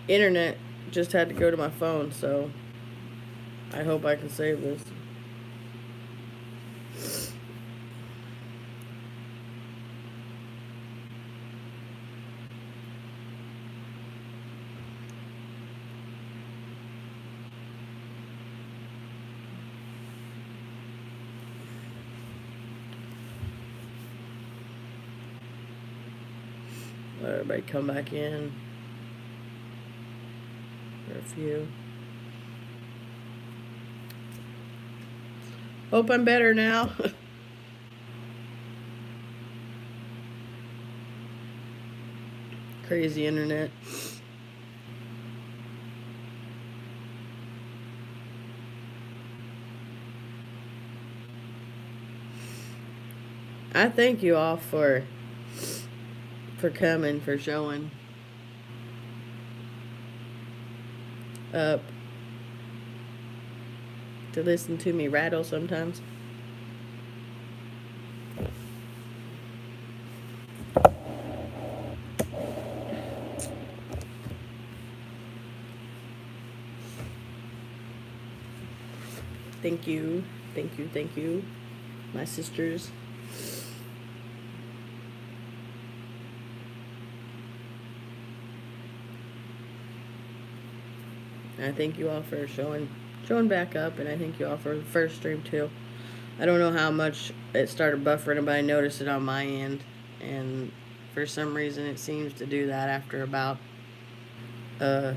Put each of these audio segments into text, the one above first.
internet just had to go to my phone, so I hope I can save this. Let everybody come back in for a few. Hope I'm better now. Crazy internet. I thank you all for coming, for showing up to listen to me rattle sometimes. Thank you. Thank you. Thank you. My sisters. I thank you all for showing back up, and I thank you all for the first stream too. I don't know how much it started buffering, but I noticed it on my end, and for some reason it seems to do that after about uh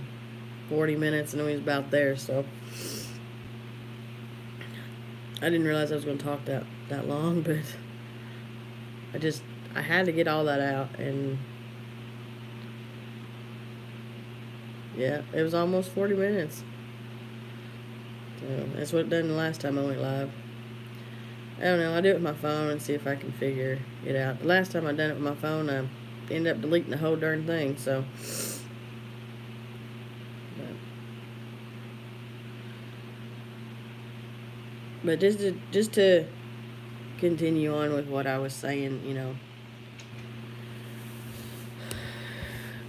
40 minutes, and it was about there. So I didn't realize I was going to talk that long, but I had to get all that out, and yeah, it was almost 40 minutes. So that's what it done the last time I went live. I don't know. I'll do it with my phone and see if I can figure it out. The last time I done it with my phone, I ended up deleting the whole darn thing. So, but just to continue on with what I was saying,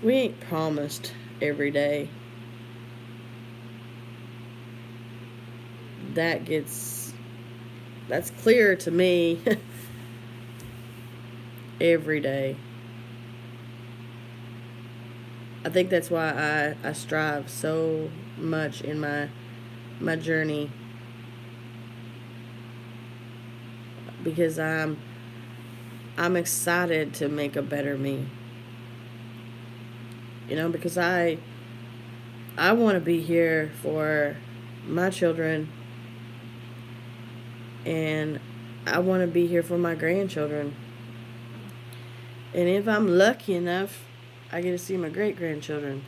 we ain't promised every day. That's clear to me every day. I think that's why I strive so much in my journey, because I'm excited to make a better me. Because I want to be here for my children, and I want to be here for my grandchildren. And if I'm lucky enough, I get to see my great grandchildren.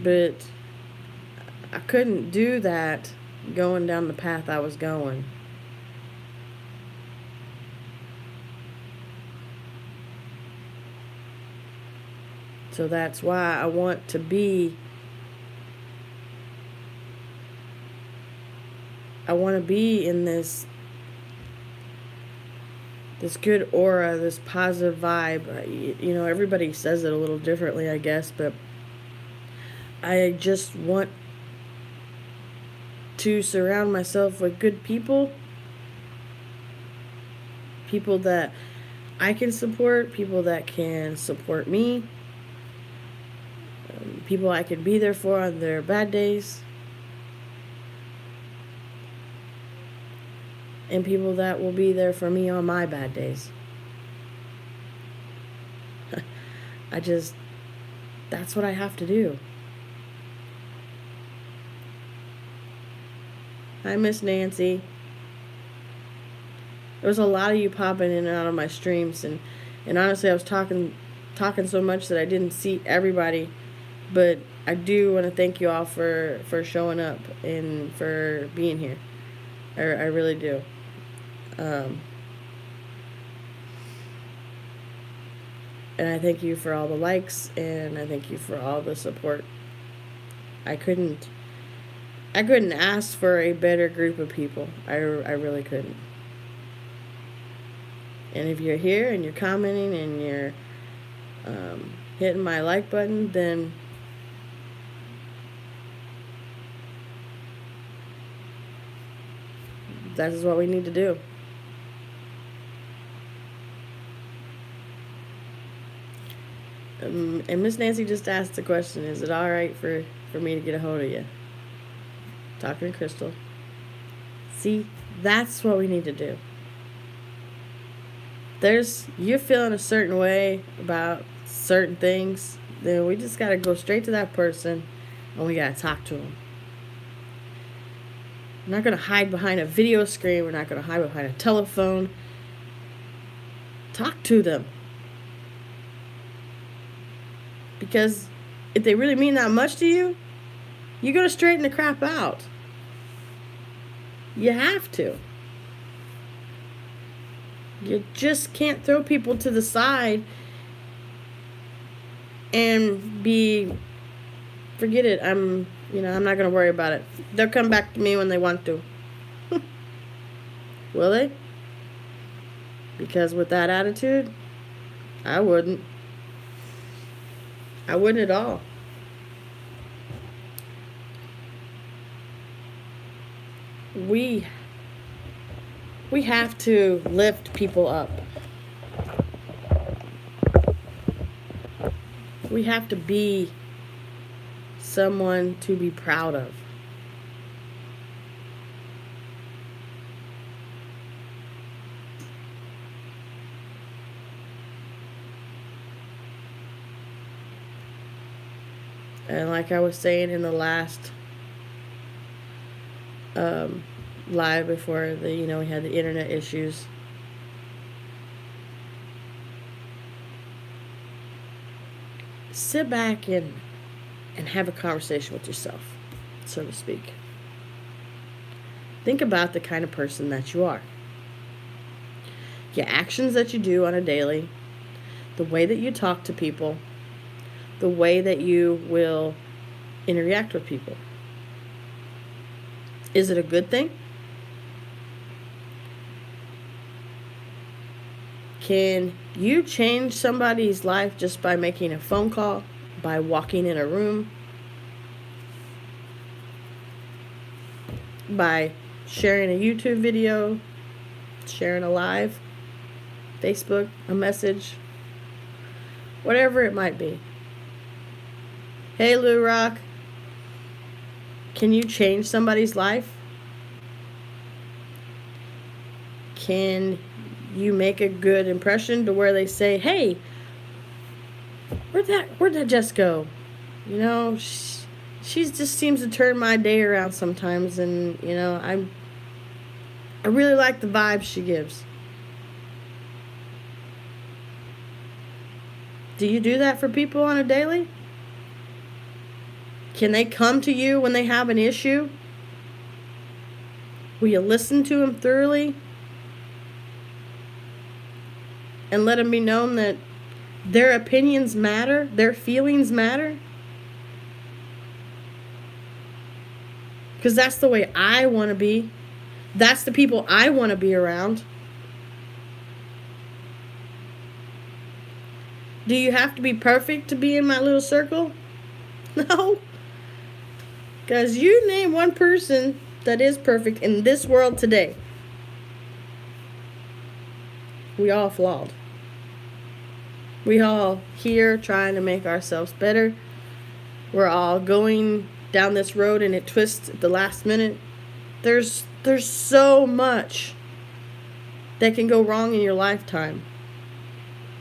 But I couldn't do that going down the path I was going. So that's why I want to be in this good aura, this positive vibe. Everybody says it a little differently, I guess, but I just want to surround myself with good people that I can support, people that can support me, people I can be there for on their bad days, and people that will be there for me on my bad days. That's what I have to do. Hi, Miss Nancy. There was a lot of you popping in and out of my streams, and honestly, I was talking so much that I didn't see everybody, but I do want to thank you all for showing up and for being here. I really do. And I thank you for all the likes, and I thank you for all the support. I couldn't ask for a better group of people. I really couldn't. And if you're here and you're commenting and you're hitting my like button, then that is what we need to do. And Miss Nancy just asked the question, is it all right for me to get a hold of you? Talking to Crystal. See, that's what we need to do. You're feeling a certain way about certain things, then we just got to go straight to that person and we got to talk to them. We're not going to hide behind a video screen. We're not going to hide behind a telephone. Talk to them. Because if they really mean that much to you, you're going to straighten the crap out. You have to. You just can't throw people to the side and forget it. I'm not going to worry about it. They'll come back to me when they want to. Will they? Because with that attitude, I wouldn't. I wouldn't at all. We have to lift people up. We have to be someone to be proud of. And like I was saying in the last live before we had the internet issues, sit back and have a conversation with yourself, so to speak. Think about the kind of person that you are. Your actions that you do on a daily, the way that you talk to people, the way that you will interact with people. Is it a good thing? Can you change somebody's life just by making a phone call, by walking in a room, by sharing a YouTube video, sharing a live, Facebook, a message, whatever it might be? Hey, Lou Rock, can you change somebody's life? Can you make a good impression to where they say, hey, where'd that Jess go? She just seems to turn my day around sometimes, and I really like the vibe she gives. Do you do that for people on a daily? Can they come to you when they have an issue? Will you listen to them thoroughly? And let them be known that their opinions matter, their feelings matter? Because that's the way I want to be. That's the people I want to be around. Do you have to be perfect to be in my little circle? No. Because you name one person that is perfect in this world today. We all flawed. We all here trying to make ourselves better. We're all going down this road and it twists at the last minute. There's so much that can go wrong in your lifetime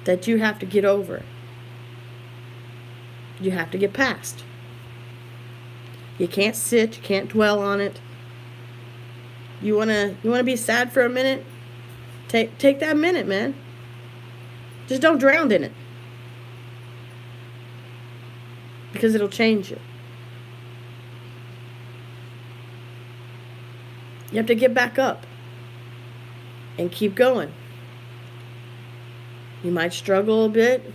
that you have to get over. You have to get past. You can't sit, you can't dwell on it. You wanna be sad for a minute? Take that minute, man. Just don't drown in it. Because it'll change you. You have to get back up and keep going. You might struggle a bit,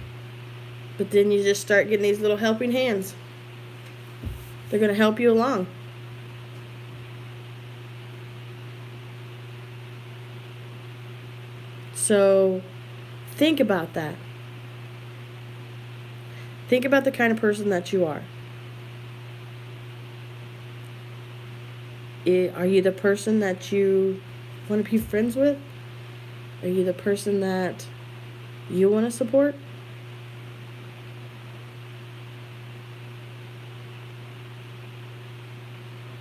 but then you just start getting these little helping hands. They're going to help you along. So think about that. Think about the kind of person that you are. Are you the person that you want to be friends with? Are you the person that you want to support?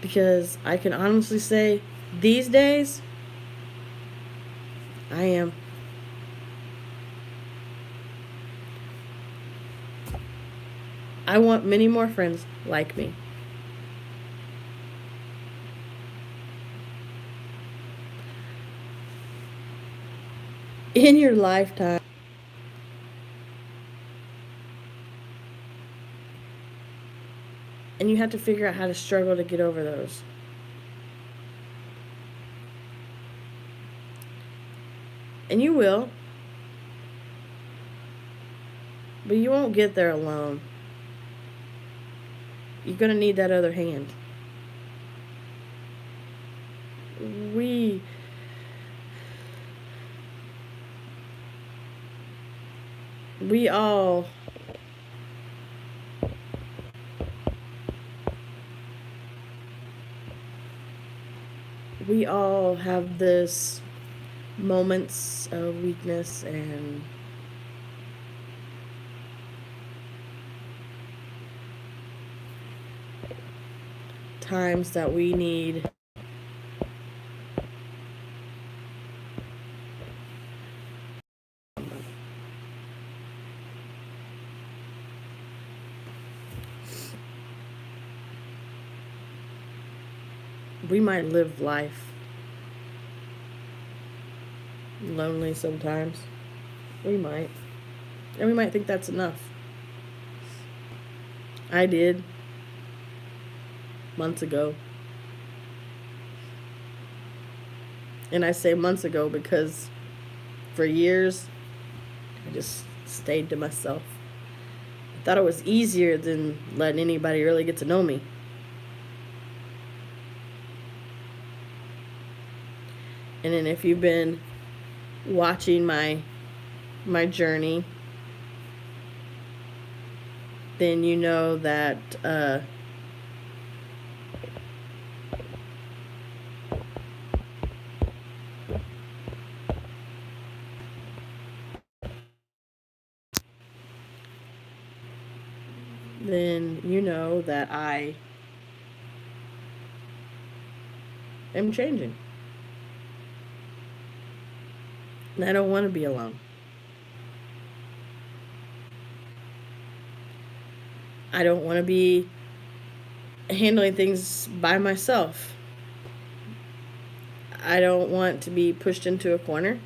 Because I can honestly say, these days, I am. I want many more friends like me. In your lifetime, and you have to figure out how to struggle to get over those. And you will, but you won't get there alone. You're going to need that other hand. We all have this moments of weakness and times that we need we might live life lonely sometimes. We might. And we might think that's enough. I did months ago. And I say months ago because for years I just stayed to myself. I thought it was easier than letting anybody really get to know me. And then if you've been watching my journey, then you know that I am changing. And I don't want to be alone. I don't want to be handling things by myself. I don't want to be pushed into a corner.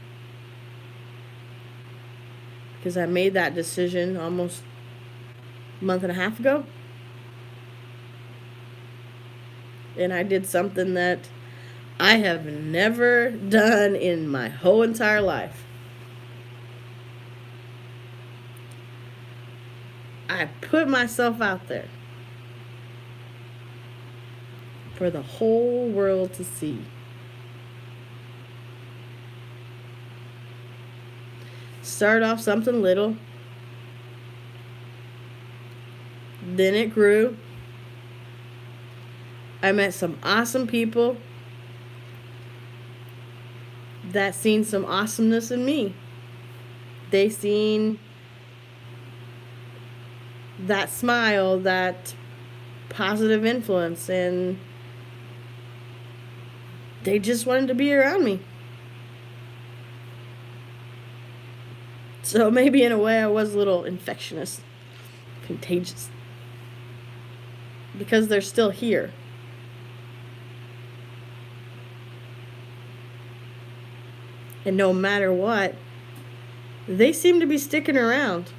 Because I made that decision almost a month and a half ago. And I did something that I have never done in my whole entire life. I put myself out there for the whole world to see. Start off something little, then it grew. I met some awesome people that seen some awesomeness in me. They seen that smile, that positive influence, and they just wanted to be around me. So maybe in a way I was a little infectious, contagious, because they're still here. And no matter what, they seem to be sticking around.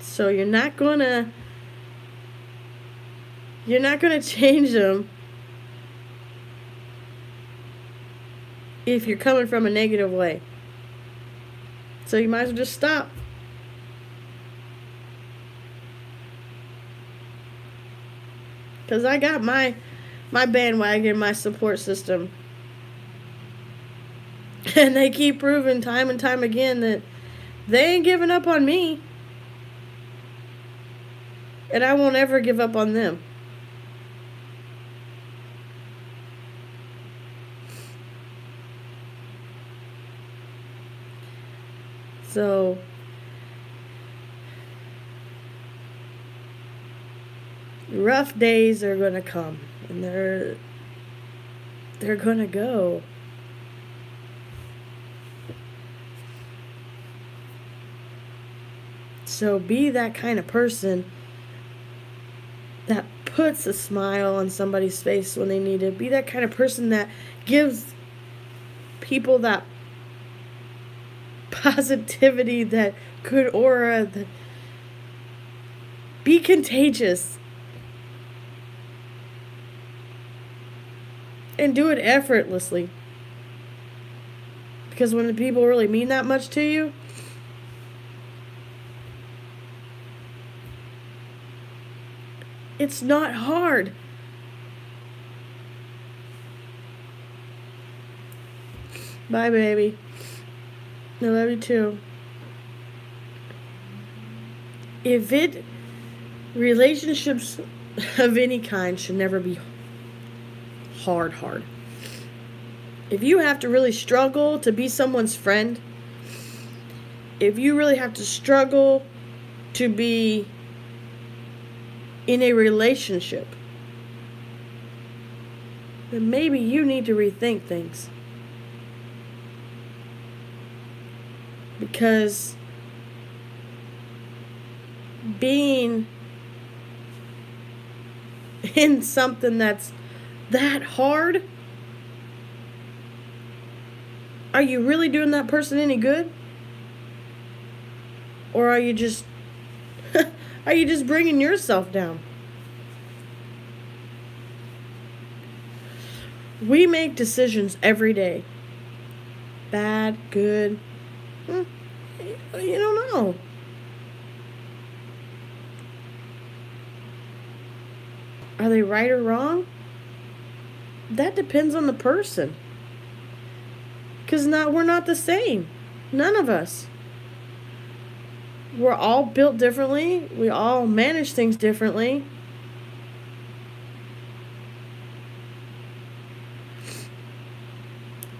So you're not gonna change them if you're coming from a negative way. So you might as well just stop. Because I got my bandwagon, my support system. And they keep proving time and time again that They ain't giving up on me. And I won't ever give up on them. So, rough days are going to come. And they're going to go. So be that kind of person that puts a smile on somebody's face when they need it. Be that kind of person that gives people that positivity, that good aura. That be contagious. And do it effortlessly. Because when the people really mean that much to you, it's not hard. Bye, baby. I love you too. Relationships of any kind should never be hard. If you have to really struggle to be someone's friend, if you really have to struggle to be in a relationship, then maybe you need to rethink things. Because being in something that's that hard, are you really doing that person any good? Or are you just bringing yourself down? We make decisions every day. Bad, good. You don't know. Are they right or wrong? That depends on the person. Because we're not the same. None of us. We're all built differently. We all manage things differently.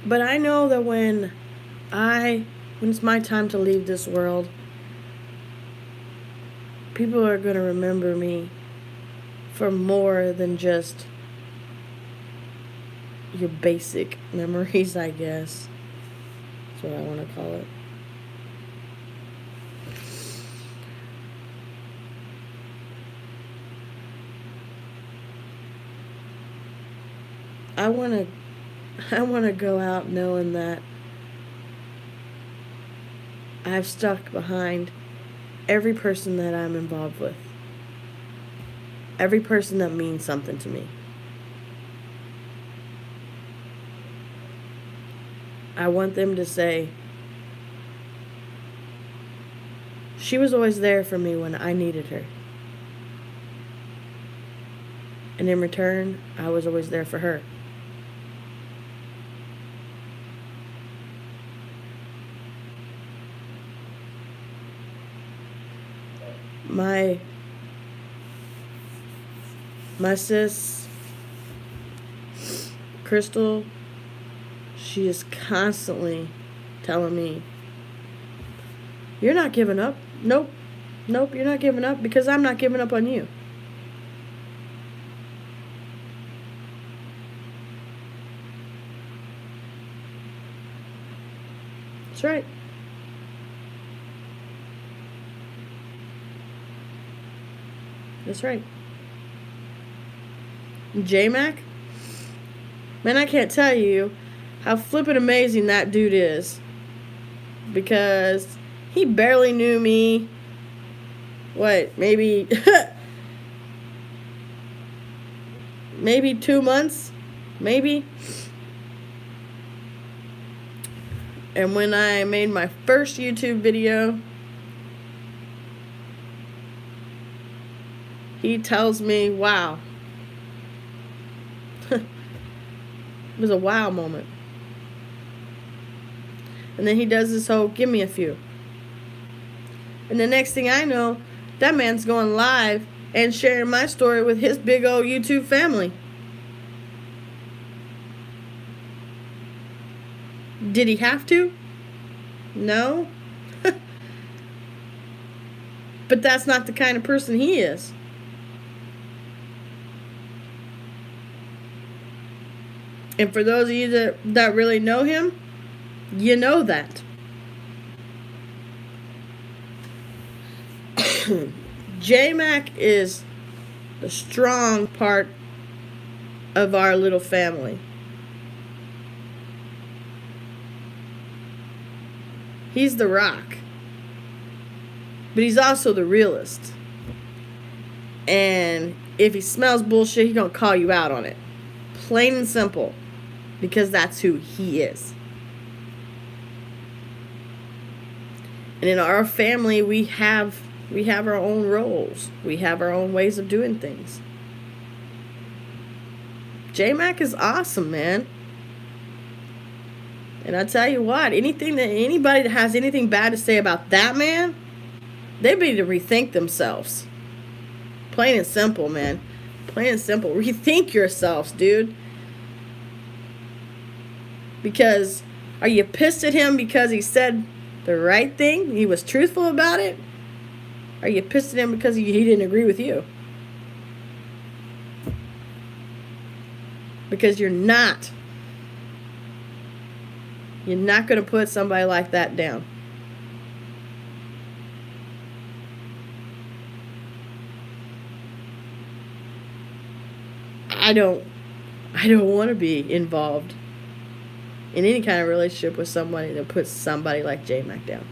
But I know that when it's my time to leave this world, people are going to remember me for more than just your basic memories, I guess. That's what I want to call it. I want to go out knowing that I've stuck behind every person that I'm involved with. Every person that means something to me. I want them to say, she was always there for me when I needed her. And in return, I was always there for her. My sis, Crystal, she is constantly telling me, you're not giving up. Nope, you're not giving up because I'm not giving up on you. That's right. That's right. J-Mac? Man, I can't tell you how flippin' amazing that dude is. Because he barely knew me. What, maybe... maybe 2 months? Maybe? And when I made my first YouTube video, he tells me, wow. It was a wow moment. And then he does this whole, give me a few. And the next thing I know, that man's going live and sharing my story with his big old YouTube family. Did he have to? No. But that's not the kind of person he is. And for those of you that really know him, you know that. J-Mac is the strong part of our little family. He's the rock. But he's also the realist. And if he smells bullshit, he's going to call you out on it. Plain and simple. Because that's who he is. And in our family, we have our own roles. We have our own ways of doing things. J-Mac is awesome, man. And I tell you what, anybody that has anything bad to say about that man, they need to rethink themselves. Plain and simple, man. Plain and simple. Rethink yourselves, dude. Because are you pissed at him because he said the right thing? He was truthful about it? Are you pissed at him because he didn't agree with you? Because you're not going to put somebody like that down. I don't want to be involved in any kind of relationship with somebody that puts somebody like J-Mac down.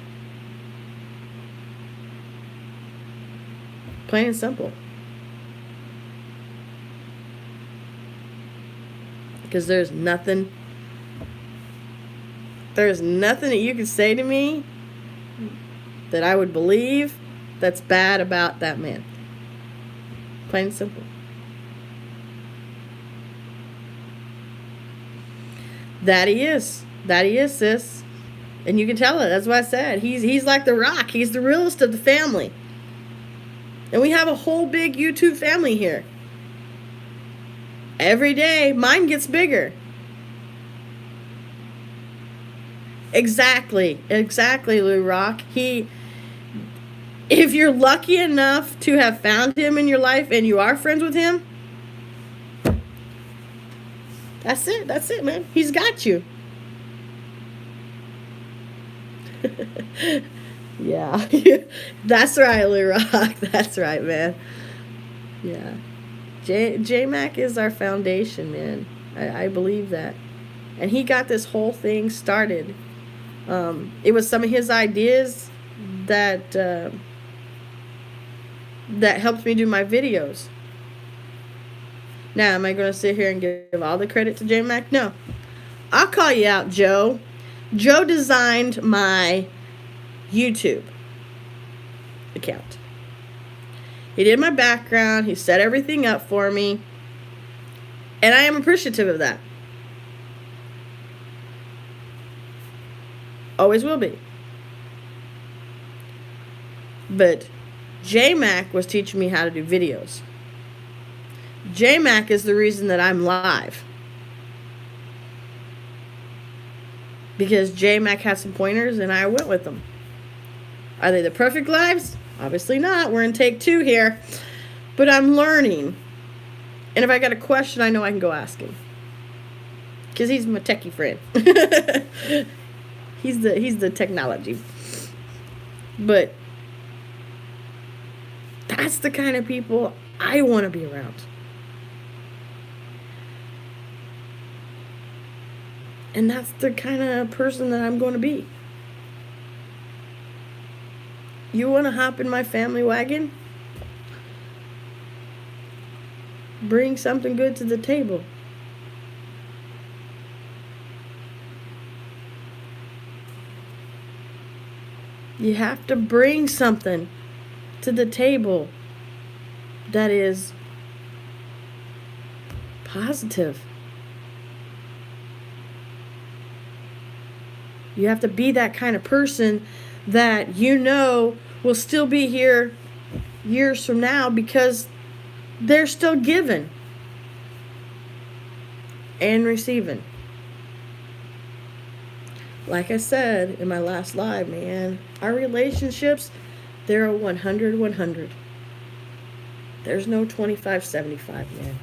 Plain and simple. Because there's nothing that you can say to me that I would believe that's bad about that man. Plain and simple. That he is, sis. And you can tell it. That's what I said. He's like the rock. He's the realest of the family. And we have a whole big YouTube family here. Every day, mine gets bigger. Exactly, Lou Rock. If you're lucky enough to have found him in your life and you are friends with him, that's it, man. He's got you. Yeah. That's right, Lou Rock. That's right, man. Yeah. J-Mac is our foundation, man. I believe that. And he got this whole thing started. It was some of his ideas that helped me do my videos. Now, am I going to sit here and give all the credit to J-Mac? No. I'll call you out, Joe. Joe designed my YouTube account. He did my background. He set everything up for me. And I am appreciative of that. Always will be. But J-Mac was teaching me how to do videos. J-Mac is the reason that I'm live. Because J-Mac had some pointers and I went with them. Are they the perfect lives? Obviously not. We're in take 2 here. But I'm learning. And if I got a question, I know I can go ask him. Because he's my techie friend. He's the technology. But that's the kind of people I want to be around. And that's the kind of person that I'm going to be. You want to hop in my family wagon? Bring something good to the table. You have to bring something to the table that is positive. You have to be that kind of person that you know will still be here years from now because they're still giving and receiving. Like I said in my last live, man, our relationships, they're a 100-100. There's no 25-75, man.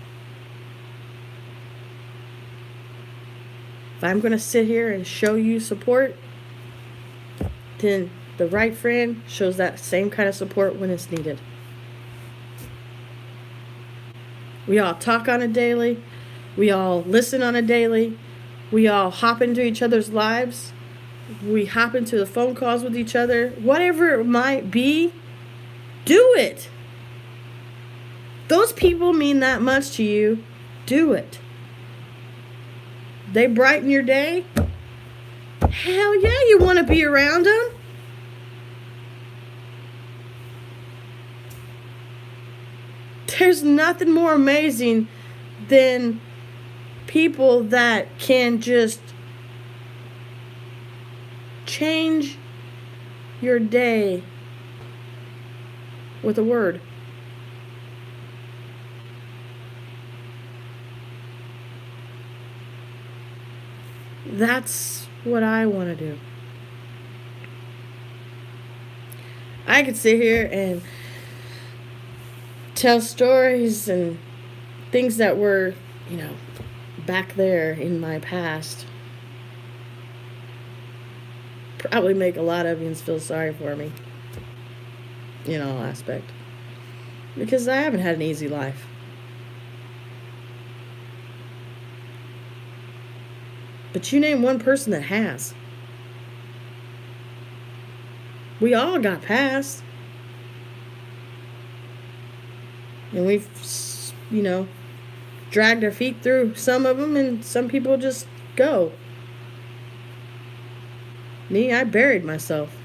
If I'm going to sit here and show you support, then the right friend shows that same kind of support when it's needed. We all talk on a daily. We all listen on a daily. We all hop into each other's lives. We hop into the phone calls with each other. Whatever it might be, do it. Those people mean that much to you. Do it. They brighten your day. Hell yeah, you want to be around them. There's nothing more amazing than people that can just change your day with a word. That's what I want to do. I could sit here and tell stories and things that were, back there in my past. Probably make a lot of you feel sorry for me. In all aspect. Because I haven't had an easy life. But you name one person that has. We all got past. And we've, dragged our feet through some of them, and some people just go. Me, I buried myself.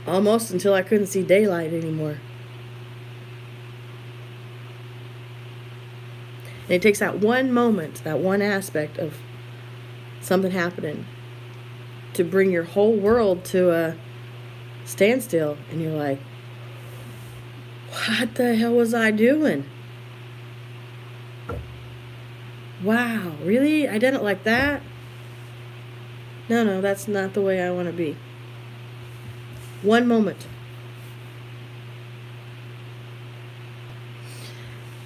Almost until I couldn't see daylight anymore. And it takes that one moment, that one aspect of something happening to bring your whole world to a standstill. And you're like, what the hell was I doing? Wow, really? I didn't like that? No, that's not the way I want to be. One moment.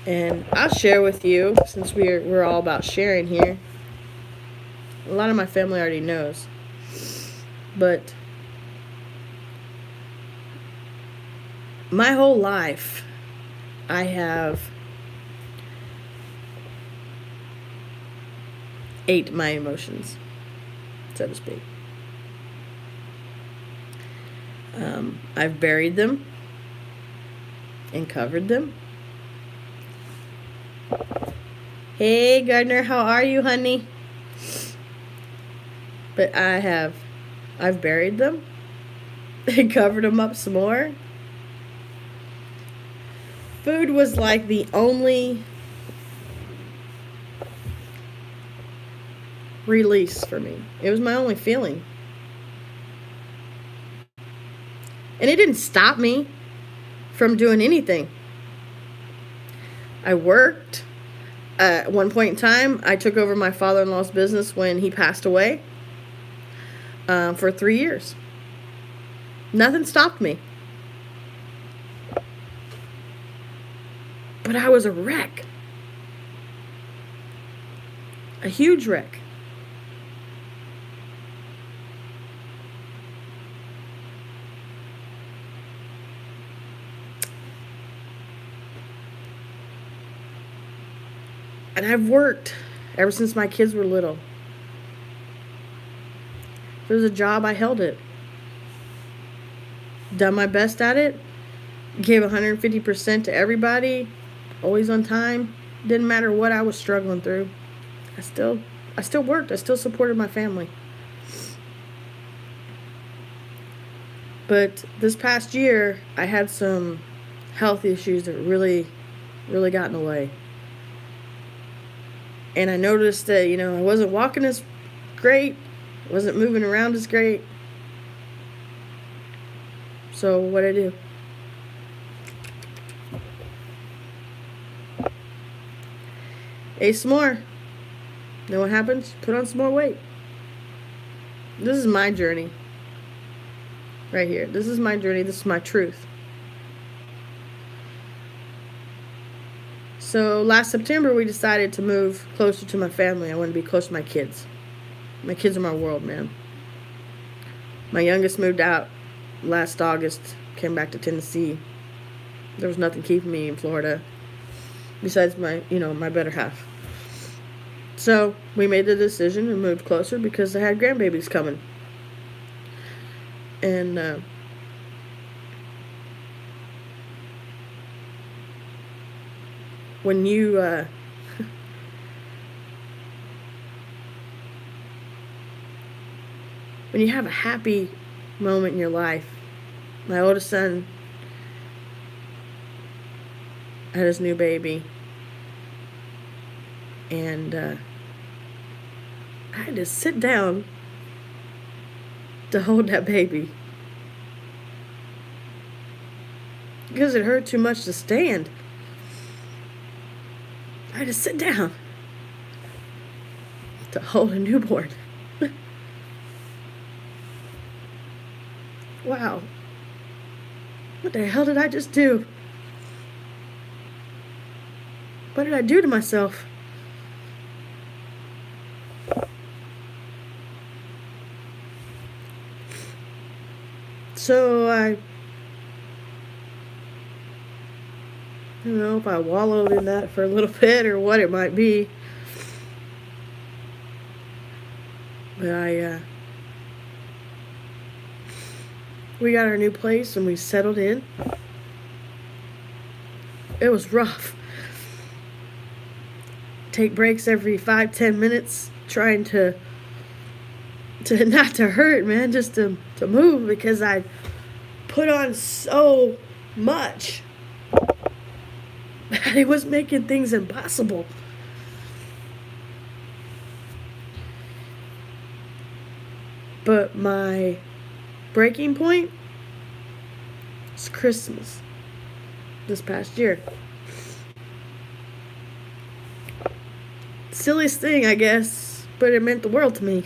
And I'll share with you, since we're all about sharing here. A lot of my family already knows. But my whole life, I have ate my emotions, so to speak. I've buried them and covered them. Hey, Gardner, how are you, honey? But I've buried them and covered them up some more. Food was like the only release for me. It was my only feeling. And it didn't stop me from doing anything. I worked. At one point in time, I took over my father-in-law's business when he passed away for 3 years. Nothing stopped me. But I was a wreck. A huge wreck. And I've worked ever since my kids were little. If there was a job, I held it. Done my best at it. Gave 150% to everybody. Always on time. Didn't matter what I was struggling through. I still worked. I still supported my family. But this past year, I had some health issues that really got in the way. And I noticed that, I wasn't walking as great. Wasn't moving around as great. So what I do? Ate some more. Know what happens? Put on some more weight. This is my journey. Right here. This is my journey. This is my truth. So last September, we decided to move closer to my family. I want to be close to my kids. My kids are my world, man. My youngest moved out last August, came back to Tennessee. There was nothing keeping me in Florida besides my better half. So we made the decision and moved closer because I had grandbabies coming. And when you when you have a happy moment in your life, my oldest son had his new baby, and I had to sit down to hold that baby because it hurt too much to stand. I had to sit down to hold a newborn. Wow. What the hell did I just do? What did I do to myself? So I don't know if I wallowed in that for a little bit or what it might be. But we got our new place and we settled in. It was rough. Take breaks every 5-10 minutes trying to not to hurt, man, just to move, because I put on so much that it was making things impossible. But my breaking point was Christmas this past year. Silliest thing, I guess, but it meant the world to me.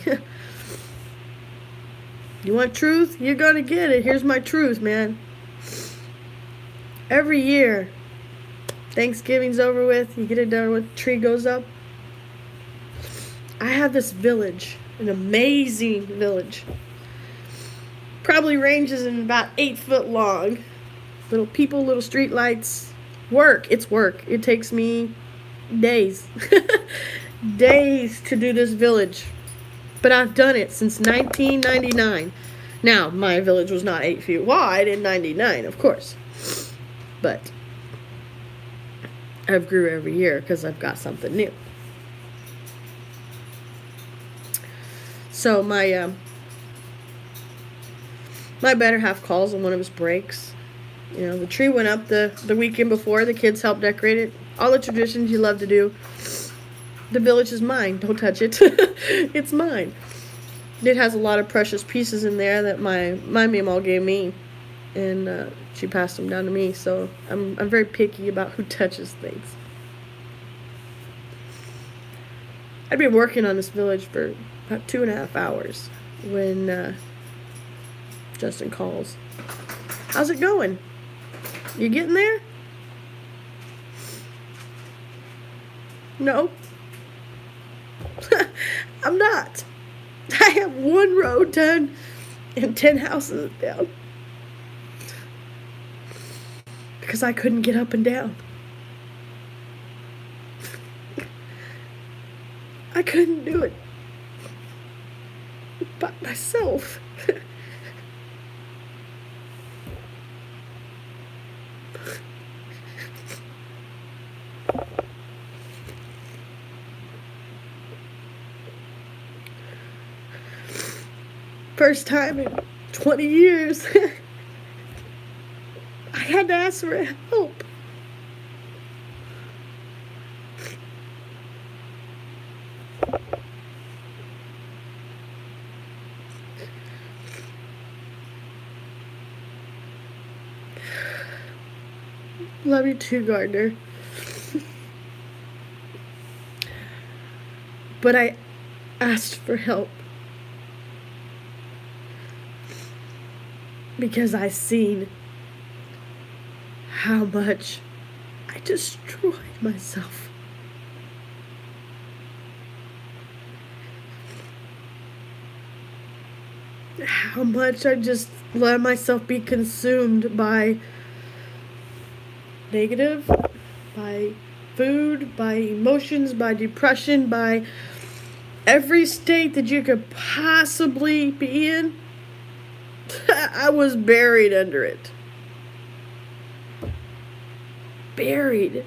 You want truth? You're gonna get it. Here's my truth, man. Every year, Thanksgiving's over with, you get it done with, tree goes up. I have this village, an amazing village. Probably ranges in about 8 foot long. Little people, little street lights. Work. It's work. It takes me days. Days to do this village. But I've done it since 1999. Now, my village was not 8 feet wide in 99, of course. But I've grew every year because I've got something new. So my better half calls on one of his breaks. You know, the tree went up the weekend before. The kids helped decorate it. All the traditions you love to do. The village is mine. Don't touch it. It's mine. It has a lot of precious pieces in there that my Meemaw gave me, and she passed them down to me. So I'm very picky about who touches things. I'd been working on this village for about 2.5 hours when Justin calls. How's it going? You getting there? No. I'm not. I have 1 road done and 10 houses down. Because I couldn't get up and down. I couldn't do it by myself. First time in 20 years. I had to ask for help. Love you too, Gardner. But I asked for help because I seen how much I destroyed myself. How much I just let myself be consumed by negative, by food, by emotions, by depression, by every state that you could possibly be in. I was buried under it. Buried.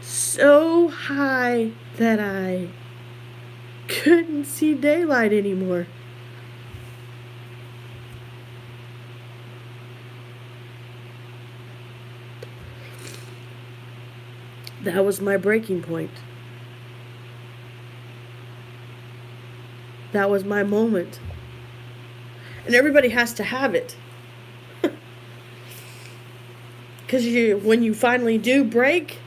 So high that I couldn't see daylight anymore. That was my breaking point. That was my moment. And everybody has to have it. Because when you finally do break,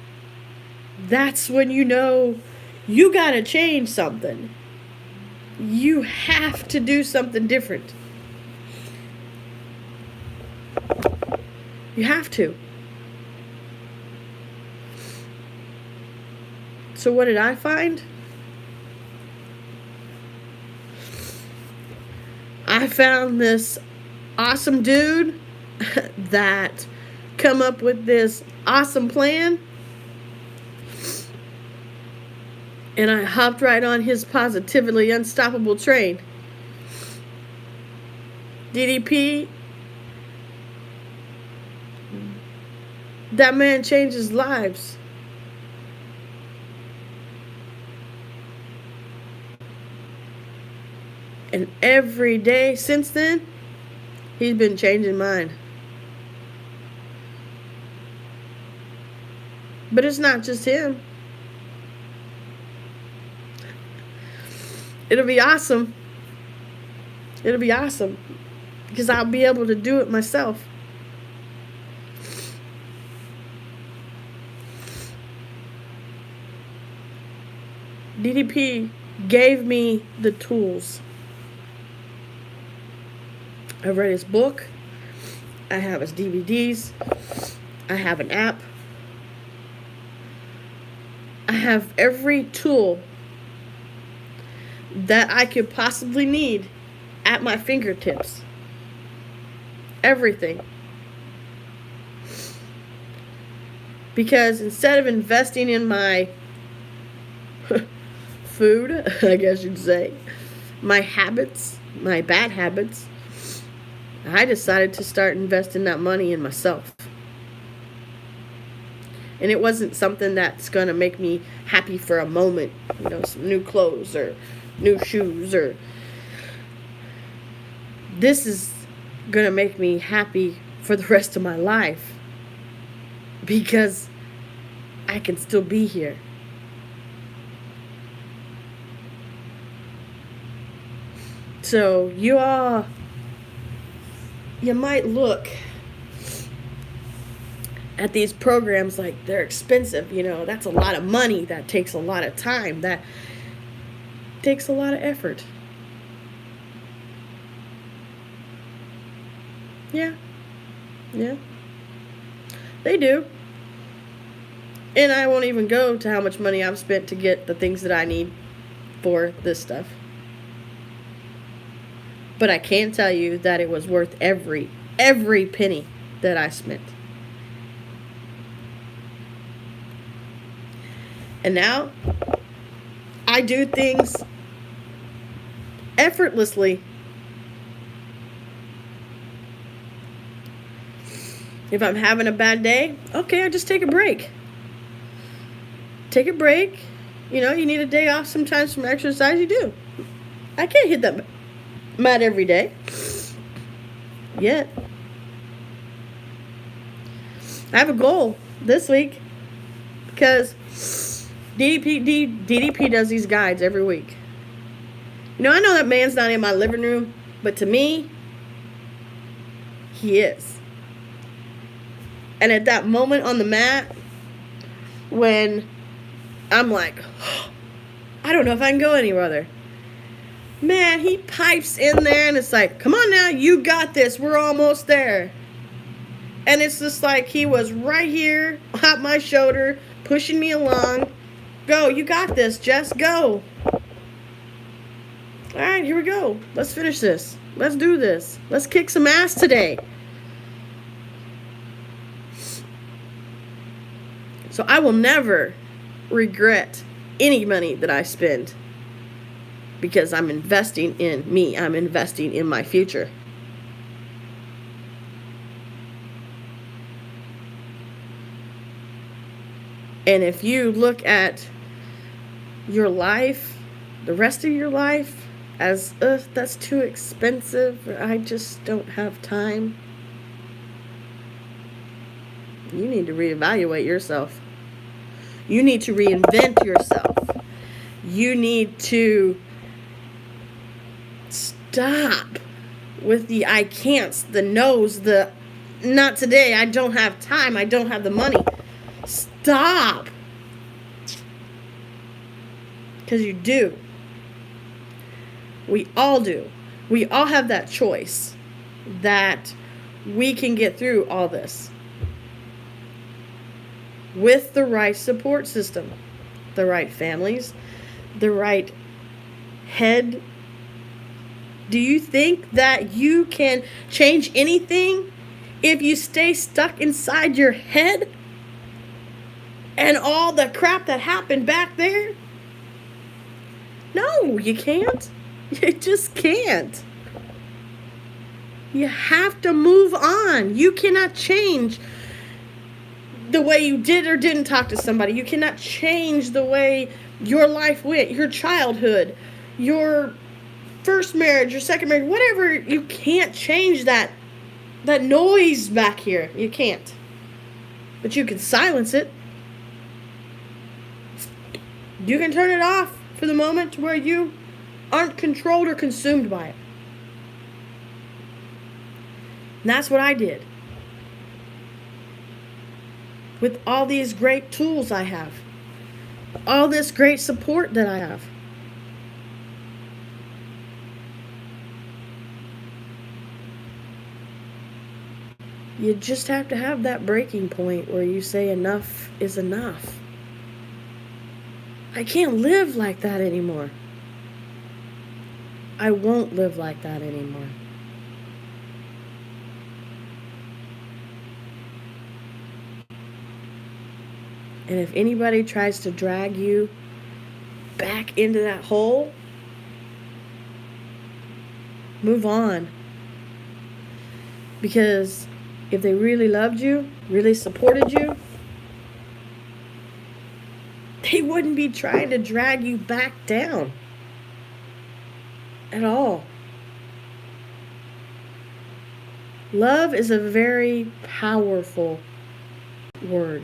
that's when you know you gotta change something. You have to do something different. You have to. So what did I find? I found this awesome dude that come up with this awesome plan, and I hopped right on his positively unstoppable train. DDP, that man changes lives. And every day since then, he's been changing mine. But it's not just him. It'll be awesome. It'll be awesome. Because I'll be able to do it myself. DDP gave me the tools. I read his book. I have his DVDs. I have an app. I have every tool that I could possibly need at my fingertips. Everything. Because instead of investing in my food, I guess you'd say, my habits, my bad habits, I decided to start investing that money in myself. And it wasn't something that's going to make me happy for a moment. You know, some new clothes or new shoes or... This is going to make me happy for the rest of my life. Because I can still be here. So, you might look at these programs like they're expensive, you know, that's a lot of money, that takes a lot of time, that takes a lot of effort. Yeah, they do. And I won't even go to how much money I've spent to get the things that I need for this stuff. But I can tell you that it was worth every penny that I spent. And now, I do things effortlessly. If I'm having a bad day, okay, I just take a break. Take a break. You know, you need a day off sometimes from exercise, you do. I can't hit that mat every day. Yet. I have a goal this week because DDP does these guides every week. You know, I know that man's not in my living room, but to me, he is. And at that moment on the mat, when I'm like, I don't know if I can go any further. Man, he pipes in there and it's like, come on now, you got this. We're almost there. And it's just like he was right here at my shoulder, pushing me along. Go, you got this, Jess, go. All right, here we go. Let's finish this. Let's do this. Let's kick some ass today. So I will never regret any money that I spend, because I'm investing in me. I'm investing in my future. And if you look at your life, the rest of your life, as, that's too expensive, I just don't have time, you need to reevaluate yourself. You need to reinvent yourself. You need to stop with the I can'ts, the no's, the not today, I don't have time, I don't have the money. Stop. Because you do. We all do. We all have that choice that we can get through all this with the right support system, the right families, the right head. Do you think that you can change anything if you stay stuck inside your head and all the crap that happened back there? No, you can't. You just can't. You have to move on. You cannot change the way you did or didn't talk to somebody. You cannot change the way your life went, your childhood, your first marriage, your second marriage, whatever. You can't change that noise back here. You can't. But you can silence it. You can turn it off for the moment to where you aren't controlled or consumed by it. And that's what I did. With all these great tools I have. All this great support that I have. You just have to have that breaking point where you say enough is enough. I can't live like that anymore. I won't live like that anymore. And if anybody tries to drag you back into that hole, move on. Because if they really loved you, really supported you, they wouldn't be trying to drag you back down at all. Love is a very powerful word.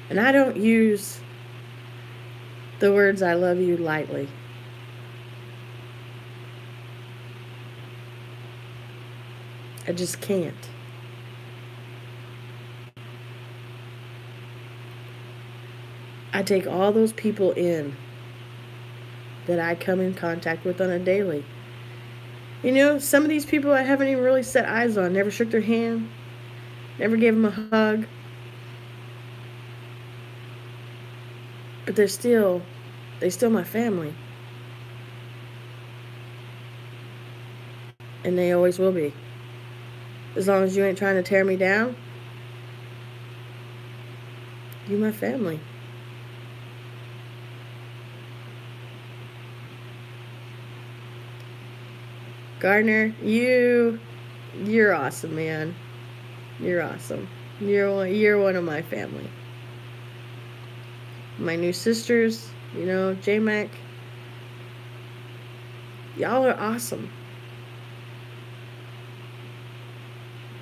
And I don't use the words I love you lightly. I just can't. I take all those people in that I come in contact with on a daily. You know, some of these people I haven't even really set eyes on, never shook their hand, never gave them a hug. But they're still my family. And they always will be. As long as you ain't trying to tear me down, you're my family. Gardner, you're awesome, man. You're awesome. You're one of my family. My new sisters, you know, J-Mac. Y'all are awesome.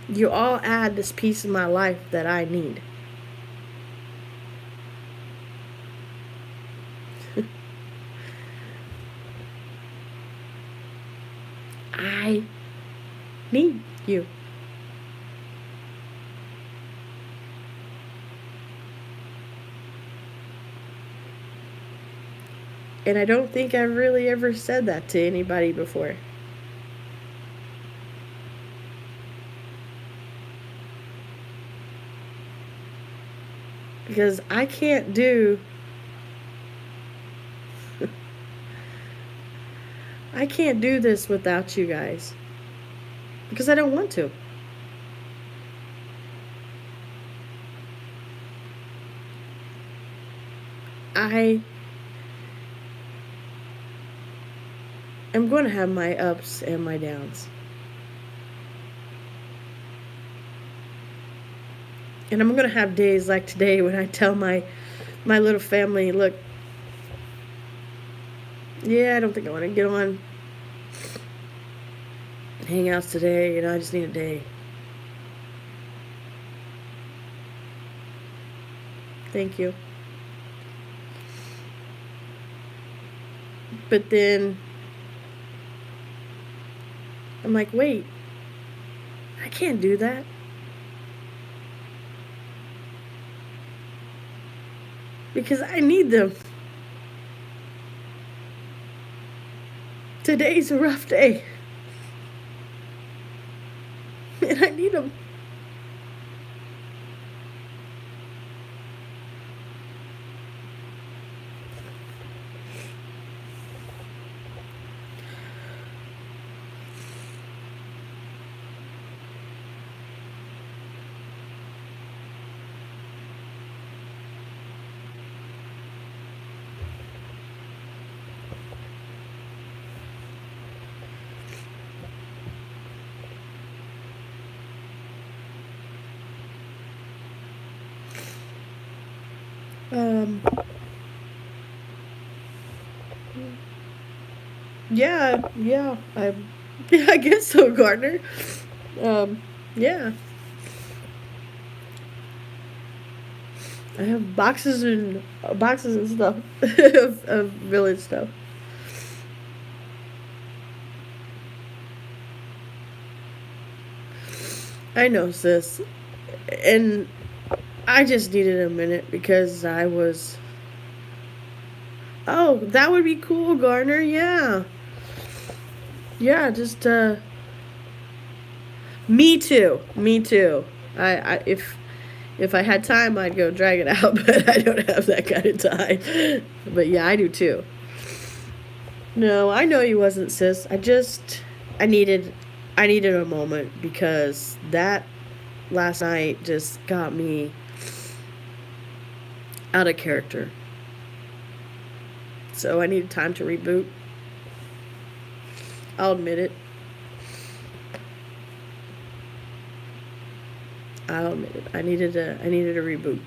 You all add this piece of my life that I need. I need you. And I don't think I've really ever said that to anybody before. Because I can't do I can't do this without you guys. Because I don't want to. I am going to have my ups and my downs. And I'm going to have days like today when I tell my little family, look, yeah, I don't think I want to get on hangouts today. You know, I just need a day. Thank you. But then I'm like, wait, I can't do that. Because I need them. Today's a rough day. And I need them. Um, yeah, yeah, I guess so, Gardner. Yeah, I have boxes and stuff of village stuff. I know, sis, and I just needed a minute because I was. Oh, that would be cool, Gardner. Yeah, yeah, just me too. Me too. I if I had time, I'd go drag it out, but I don't have that kind of time. But yeah, I do too. No, I know you wasn't, sis. I needed I needed a moment because that last night just got me out of character. So I needed time to reboot. I'll admit it. I'll admit it. I needed a reboot.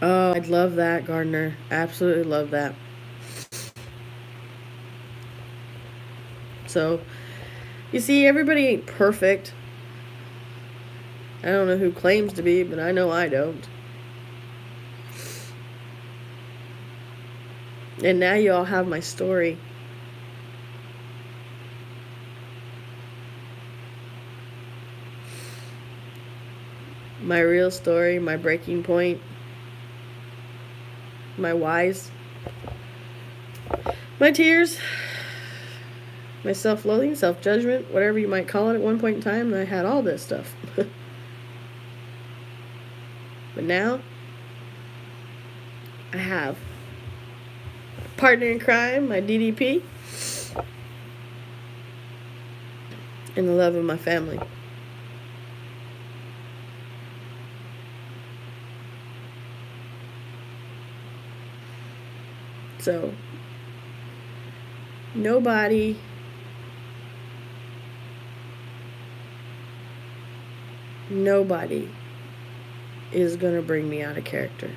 Oh, I'd love that, Gardner. Absolutely love that. So, you see, everybody ain't perfect. I don't know who claims to be, but I know I don't. And now you all have my story. My real story, my breaking point, my whys, my tears, my self loathing, self judgment, whatever you might call it at one point in time. I had all this stuff. But now, I have partner in crime, my DDP, and the love of my family. So, nobody nobody is going to bring me out of character.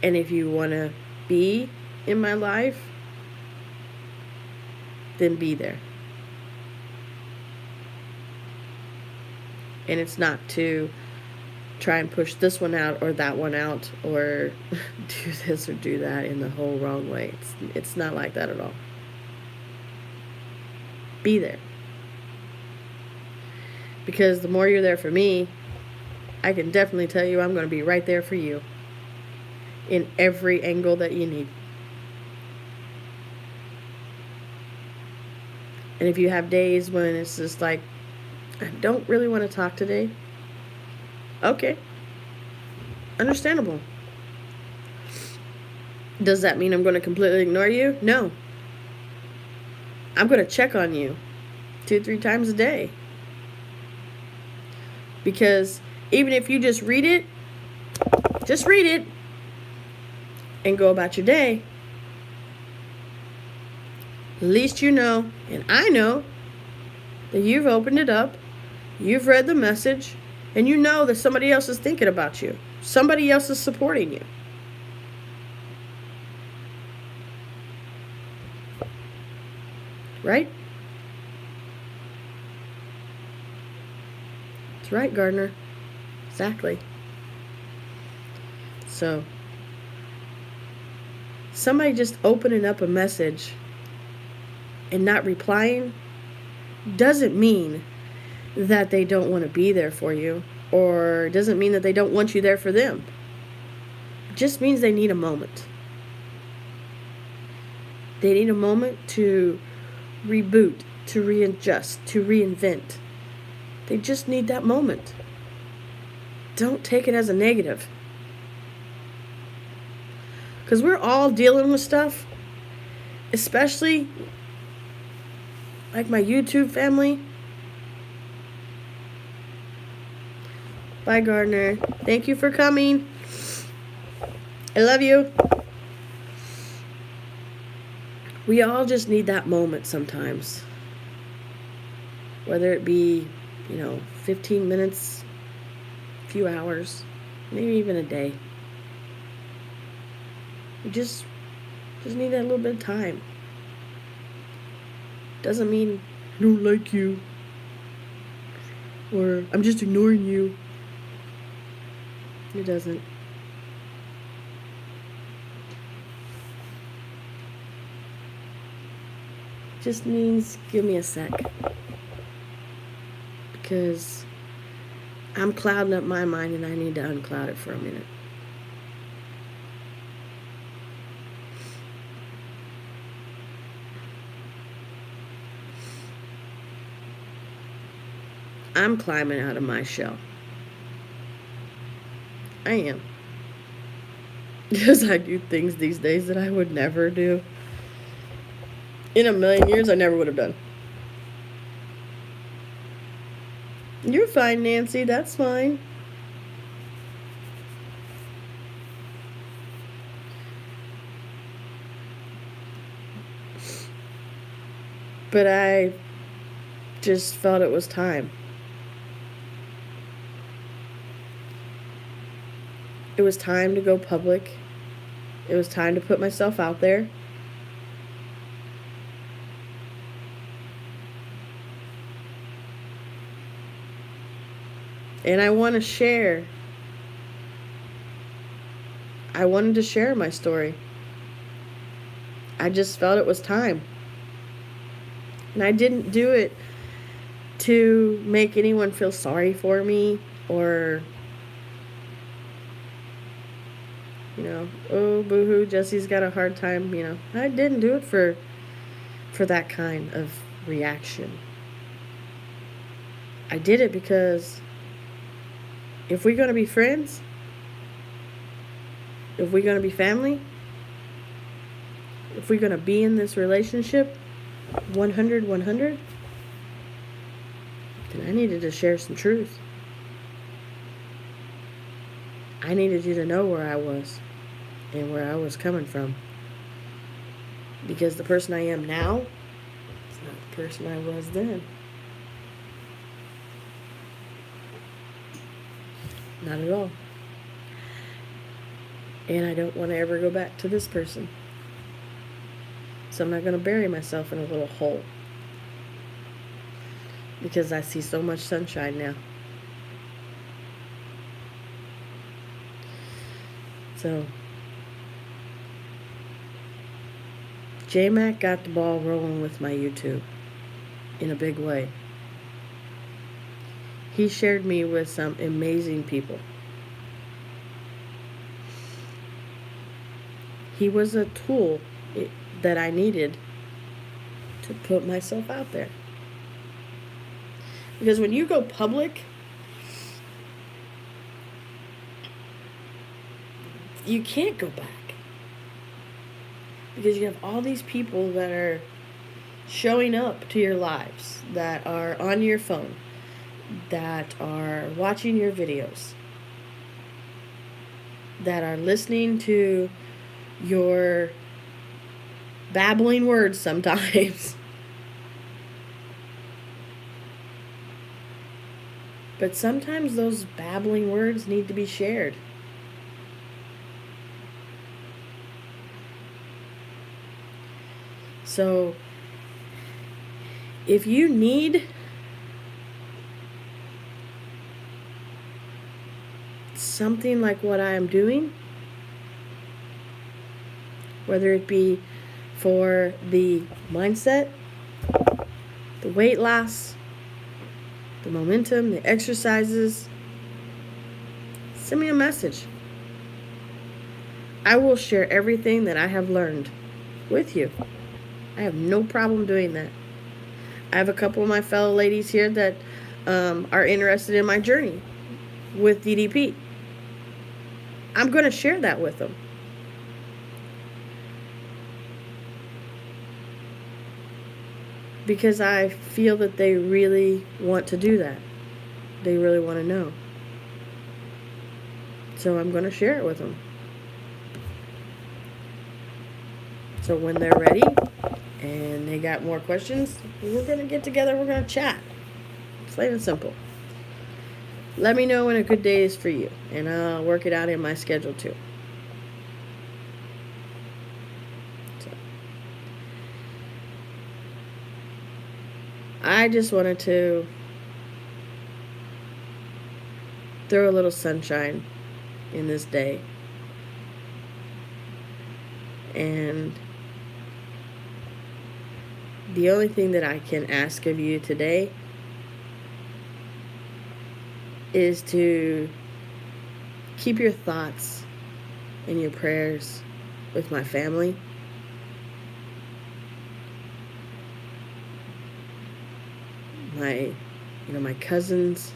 And if you want to be in my life, then be there. And it's not to try and push this one out or that one out or do this or do that in the whole wrong way. It's not like that at all. Be there. Because the more you're there for me, I can definitely tell you I'm going to be right there for you in every angle that you need. And if you have days when it's just like, I don't really want to talk today, okay. Understandable. Does that mean I'm going to completely ignore you? No. I'm going to check on you 2-3 times a day. Because even if you just read it and go about your day, at least you know, and I know, that you've opened it up, you've read the message, and you know that somebody else is thinking about you. Somebody else is supporting you. Right? That's right, Gardner. Exactly. So, somebody just opening up a message and not replying doesn't mean that they don't want to be there for you, or doesn't mean that they don't want you there for them. It just means they need a moment. They need a moment to reboot, to readjust, to reinvent. They just need that moment. Don't take it as a negative. Because we're all dealing with stuff, especially like my YouTube family. Bye, Gardner. Thank you for coming. I love you. We all just need that moment sometimes. Whether it be, 15 minutes, a few hours, maybe even a day. We just need that little bit of time. Doesn't mean I don't like you, or I'm just ignoring you. It doesn't. Just means give me a sec. Because I'm clouding up my mind and I need to uncloud it for a minute. I'm climbing out of my shell. I am. Because I do things these days that I would never do. In a million years, I never would have done. You're fine, Nancy. That's fine. But I just felt it was time. It was time to go public. It was time to put myself out there. And I want to share. I wanted to share my story. I just felt it was time. And I didn't do it to make anyone feel sorry for me or, oh, boo-hoo, Jesse's got a hard time, I didn't do it for that kind of reaction. I did it because if we're going to be friends, if we're going to be family, if we're going to be in this relationship 100, then I needed to share some truth. I needed you to know where I was and where I was coming from. Because the person I am now is not the person I was then. Not at all. And I don't want to ever go back to this person. So I'm not going to bury myself in a little hole. Because I see so much sunshine now. So, J-Mac got the ball rolling with my YouTube in a big way. He shared me with some amazing people. He was a tool that I needed to put myself out there. Because when you go public, you can't go back. Because you have all these people that are showing up to your lives, that are on your phone, that are watching your videos, that are listening to your babbling words sometimes. But sometimes those babbling words need to be shared. So, if you need something like what I am doing, whether it be for the mindset, the weight loss, the momentum, the exercises, send me a message. I will share everything that I have learned with you. I have no problem doing that. I have a couple of my fellow ladies here that are interested in my journey with DDP. I'm going to share that with them. Because I feel that they really want to do that. They really want to know. So I'm going to share it with them. So when they're ready and they got more questions, we're going to get together, we're going to chat. Plain and simple. Let me know when a good day is for you, and I'll work it out in my schedule too. So, I just wanted to throw a little sunshine in this day. And the only thing that I can ask of you today is to keep your thoughts and your prayers with my family. My cousins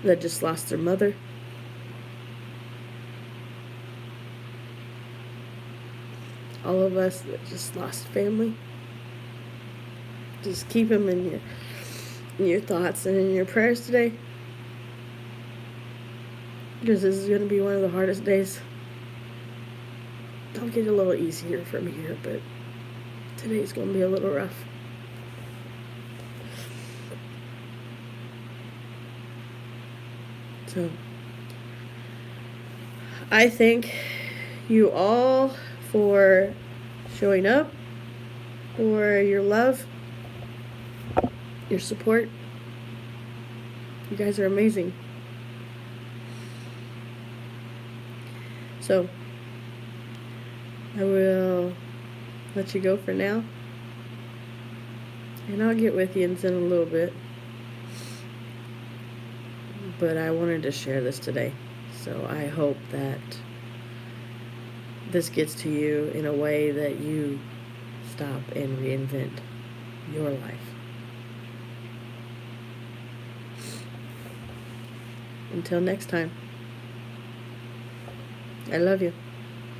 that just lost their mother. All of us that just lost family. Just keep them in your thoughts and in your prayers today. Because this is going to be one of the hardest days. I'll get a little easier from here, but today's going to be a little rough. So, I thank you all for showing up, for your love, your support. You guys are amazing. So, I will let you go for now. And I'll get with you in a little bit. But I wanted to share this today. So I hope that this gets to you in a way that you stop and reinvent your life. Until next time, I love you.